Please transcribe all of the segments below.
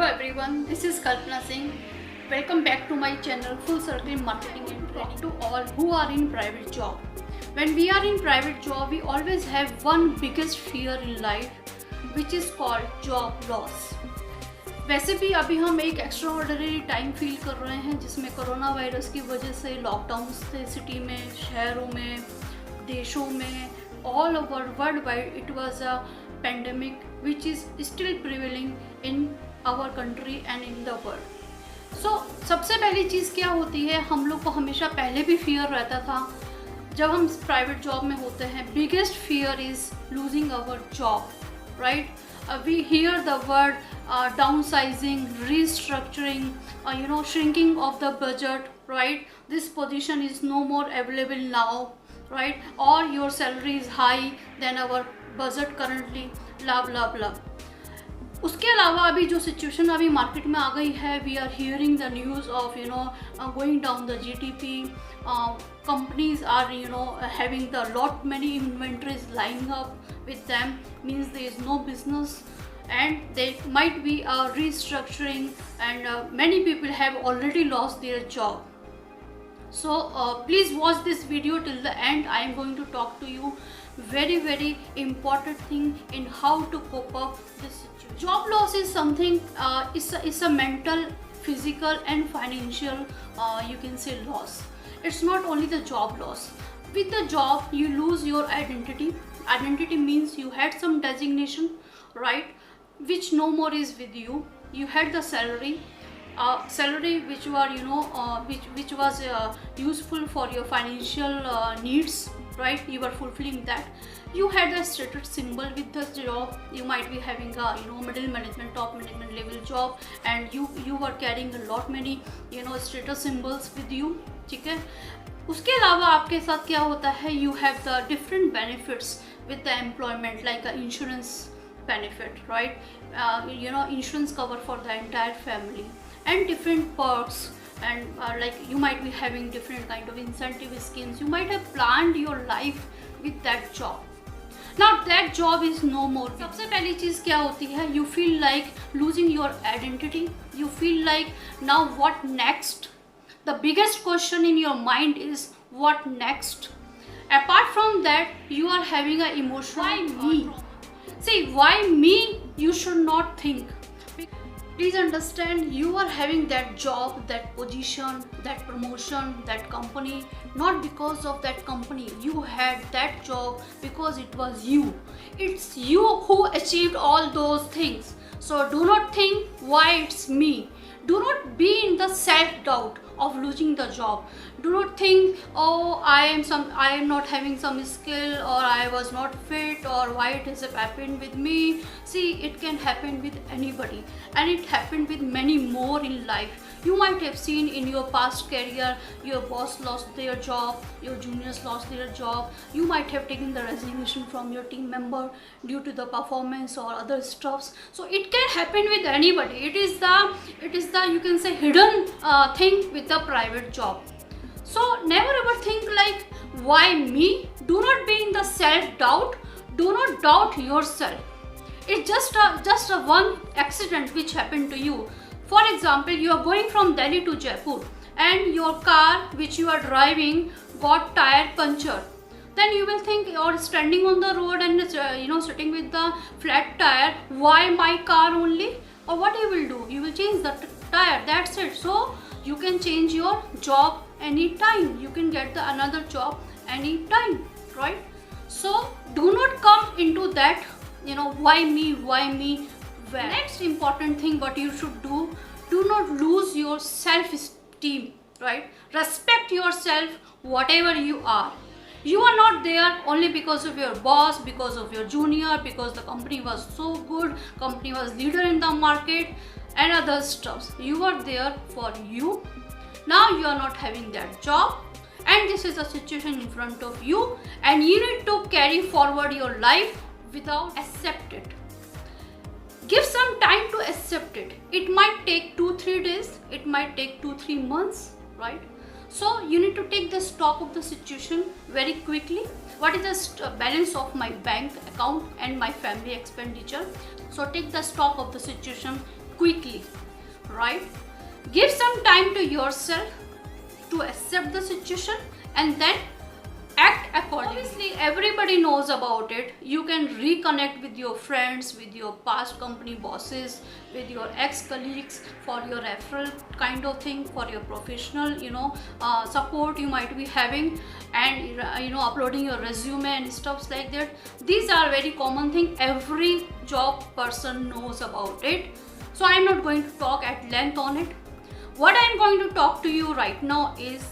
Hello everyone, this is Kalpana Singh. Welcome back to my channel Full Circle Marketing and Training. To all who are in private job. When we are in private job, we always have one biggest fear in life, which is called job loss. वैसे भी अभी हम एक extraordinary time feel कर रहे हैं जिसमें corona virus की वजह से लॉकडाउन थे सिटी में, शहरों में, देशों में, all over world wide it was a pandemic which is still prevailing in our country and in the world. So सबसे पहली चीज़ क्या होती है, हम लोग को हमेशा पहले भी फियर रहता था जब हम प्राइवेट जॉब में होते हैं. Biggest fear is losing our job, right. We hear the word downsizing, restructuring, shrinking of the budget, right? This position is no more available now, right? Or your salary is high than our budget currently, blah blah blah. उसके अलावा अभी जो situation अभी market में आ गई है, we are hearing the news of going down the GDP. Companies are having the lot many inventories lying up with them, means there is no business and there might be a restructuring and many people have already lost their job. So please watch this video till the end. I am going to talk to you very important thing in how to cope up this situation. Job loss is something it's a mental, physical and financial you can say loss. It's not only the job loss. With the job you lose your identity. Identity means you had some designation, right, which no more is with you. You had the salary which were which was useful for your financial needs, right. You were fulfilling that. You had the status symbol with the job. You might be having a middle management, top management level job and you were carrying a lot many status symbols with you, ठीक है. उसके अलावा आपके साथ क्या होता है, you have the different benefits with the employment, like insurance benefit, right. Insurance cover for the entire family and different perks and like you might be having different kind of incentive schemes. You might have planned your life with that job. Now that job is no more. सबसे पहली चीज़ क्या होती है, you feel like losing your identity. You feel like now what next. The biggest question in your mind is what next. Apart from that, you are having an emotion. Why me? See, why me? You should not think. Please understand, you are having that job, that position, that promotion, that company, not because of that company. You had that job because it was you. It's you who achieved all those things. So do not think why it's me. Do not be in the self-doubt of losing the job. Do not think, oh, I am not having some skill, or I was not fit, or why it has happened with me. See, it can happen with anybody and it happened with many more in life. You might have seen in your past career, your boss lost their job, your juniors lost their job. You might have taken the resignation from your team member due to the performance or other stuffs. So it can happen with anybody. It is the you can say hidden thing with the private job. So never ever think like why me. Do not be in the self-doubt. Do not doubt yourself. It's just a one accident which happened to you. For example, you are going from Delhi to Jaipur and your car which you are driving got tire punctured. Then you will think you're standing on the road and sitting with the flat tire. Why my car only? Or what you will do? You will change the tire. That's it. So you can change your job anytime. You can get another job anytime, right? So do not come into that why me. Well, next important thing what you should do not lose your self-esteem, right. Respect yourself whatever you are. You are not there only because of your boss, because of your junior, because the company was so good, company was leader in the market and other stuffs. You are there for you. Now you are not having that job and this is a situation in front of you and you need to carry forward your life without accept it. Give some time to accept it. It might take 2-3 days, it might take 2-3 months, right. So you need to take the stock of the situation very quickly. What is the balance of my bank account and my family expenditure? So take the stock of the situation quickly, right? Give some time to yourself to accept the situation and then act accordingly. Obviously everybody knows about it. You can reconnect with your friends, with your past company bosses, with your ex-colleagues for your referral kind of thing, for your professional support you might be having, and uploading your resume and stuff like that. These are very common thing. Every job person knows about it, so I'm not going to talk at length on it. What I'm going to talk to you right now is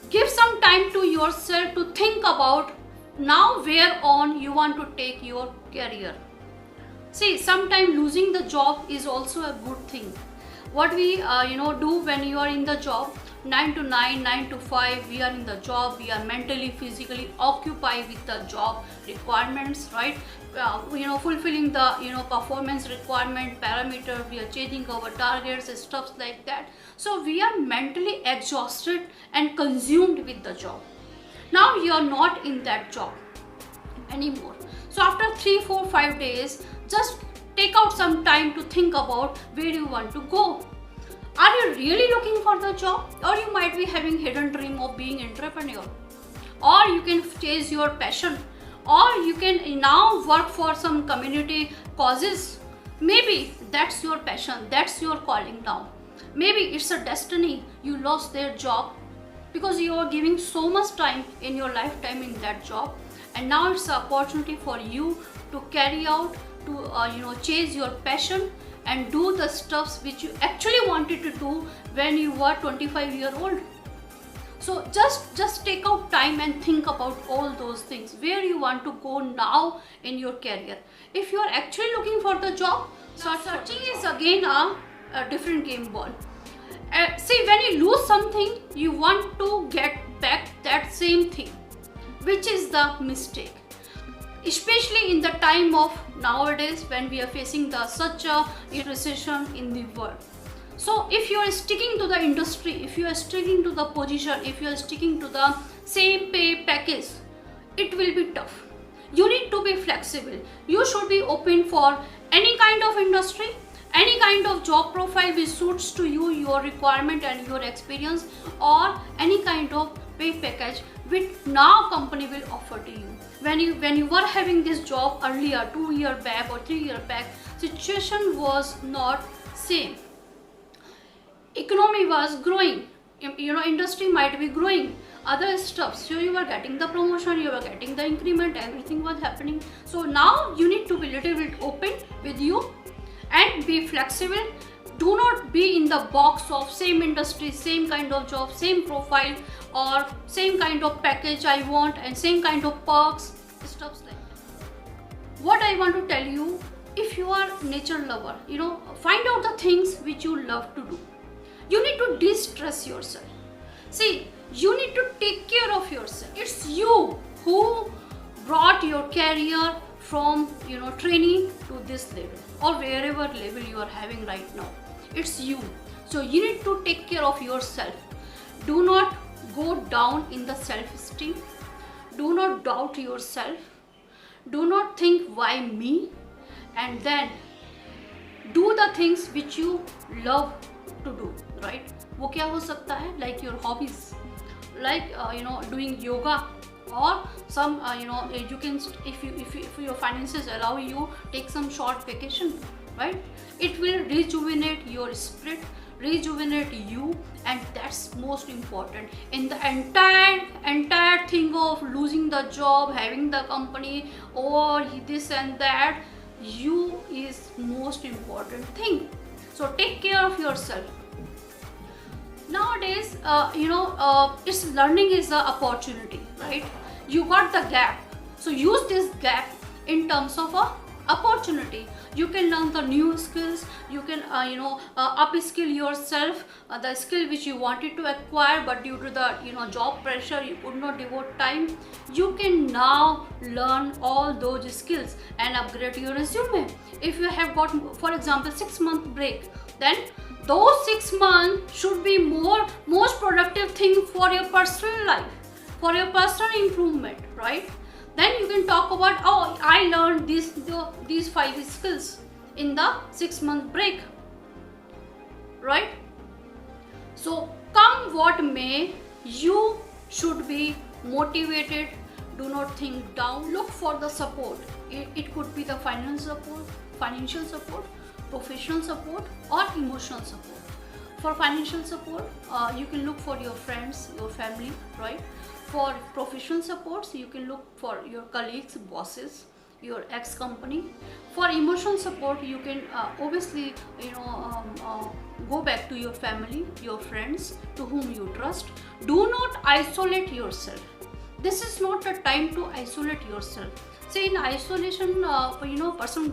give some time to yourself to think about now where on you want to take your career. See, sometimes losing the job is also a good thing. What we do when you are in the job, 9 to 9, 9 to 5, we are in the job, we are mentally, physically occupied with the job requirements, right? Fulfilling the performance requirement parameter, we are changing our targets and stuff like that. So we are mentally exhausted and consumed with the job. Now you are not in that job anymore. So after 3, 4, 5 days, just take out some time to think about where you want to go. Are you really looking for the job, or you might be having hidden dream of being entrepreneur, or you can chase your passion, or you can now work for some community causes. Maybe that's your passion, that's your calling now. Maybe it's a destiny. You lost their job because you are giving so much time in your lifetime in that job, and now it's an opportunity for you to carry out, to chase your passion and do the stuffs which you actually wanted to do when you were 25-year-old. So just take out time and think about all those things, where you want to go now in your career. If you are actually looking for the job, searching is again a different game ball. See, when you lose something, you want to get back that same thing, which is the mistake. Especially in the time of nowadays when we are facing such a recession in the world. So if you are sticking to the industry, if you are sticking to the position, if you are sticking to the same pay package, it will be tough. You need to be flexible. You should be open for any kind of industry, any kind of job profile which suits to you, your requirement and your experience, or any kind of pay package which now company will offer to you. When you were having this job earlier, 2 years back or 3 years back, situation was not same. Economy was growing, industry might be growing, other stuff. So you were getting the promotion, you were getting the increment, everything was happening. So now you need to be little bit open with you and be flexible. Do not be in the box of same industry, same kind of job, same profile, or same kind of package I want and same kind of perks, stuff like that. What I want to tell you, if you are nature lover, find out the things which you love to do. You need to de-stress yourself. See, you need to take care of yourself. It's you who brought your career from training to this level, or wherever level you are having right now. It's you. So you need to take care of yourself. Do not go down in the self-esteem. Do not doubt yourself. Do not think why me, and then do the things which you love to do, right? वो क्या हो सकता है? Like your hobbies, like doing yoga, or some you can, if your finances allow you, take some short vacation, right? It will rejuvenate your spirit, rejuvenate you, and that's most important in the entire thing of losing the job, having the company, or this and that. You is most important thing. So take care of yourself. Nowadays it's learning is the opportunity, right? You got the gap, so use this gap in terms of a opportunity. You can learn the new skills, you can upskill yourself, the skill which you wanted to acquire, but due to the job pressure you could not devote time. You can now learn all those skills and upgrade your resume. If you have got, for example, 6-month break, then those 6 months should be most productive thing for your personal life, for your personal improvement, right? Then you can talk about, oh, I learned these 5 skills in the 6-month break. right? So come what may, you should be motivated. Do not think down. Look for the support. It could be the financial support, professional support, or emotional support. For financial support, you can look for your friends, your family, right? For professional supports, you can look for your colleagues, bosses, your ex company. For emotional support, you can obviously go back to your family, your friends, to whom you trust. Do not isolate yourself. This is not the time to isolate yourself. See, in isolation, person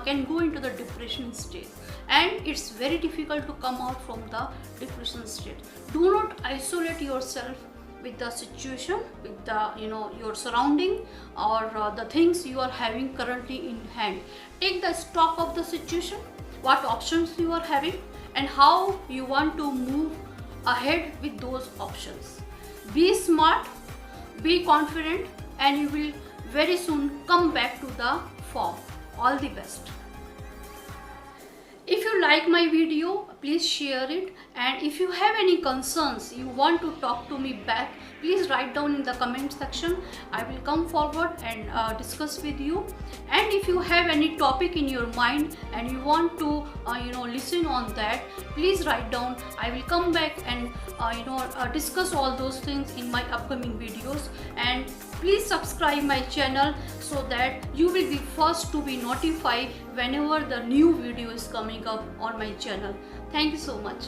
can go into the depression state, and it's very difficult to come out from the depression state. Do not isolate yourself with the situation, with the your surrounding, or the things you are having currently in hand. Take the stock of the situation, what options you are having, and how you want to move ahead with those options. Be smart, be confident, and you will very soon come back to the form. All the best. If you like my video, please share it, and if you have any concerns, you want to talk to me back, please write down in the comment section. I will come forward and discuss with you. And if you have any topic in your mind and you want to listen on that, please write down. I will come back and discuss all those things in my upcoming videos. And please subscribe my channel so that you will be first to be notified whenever the new video is coming up on my channel. Thank you so much.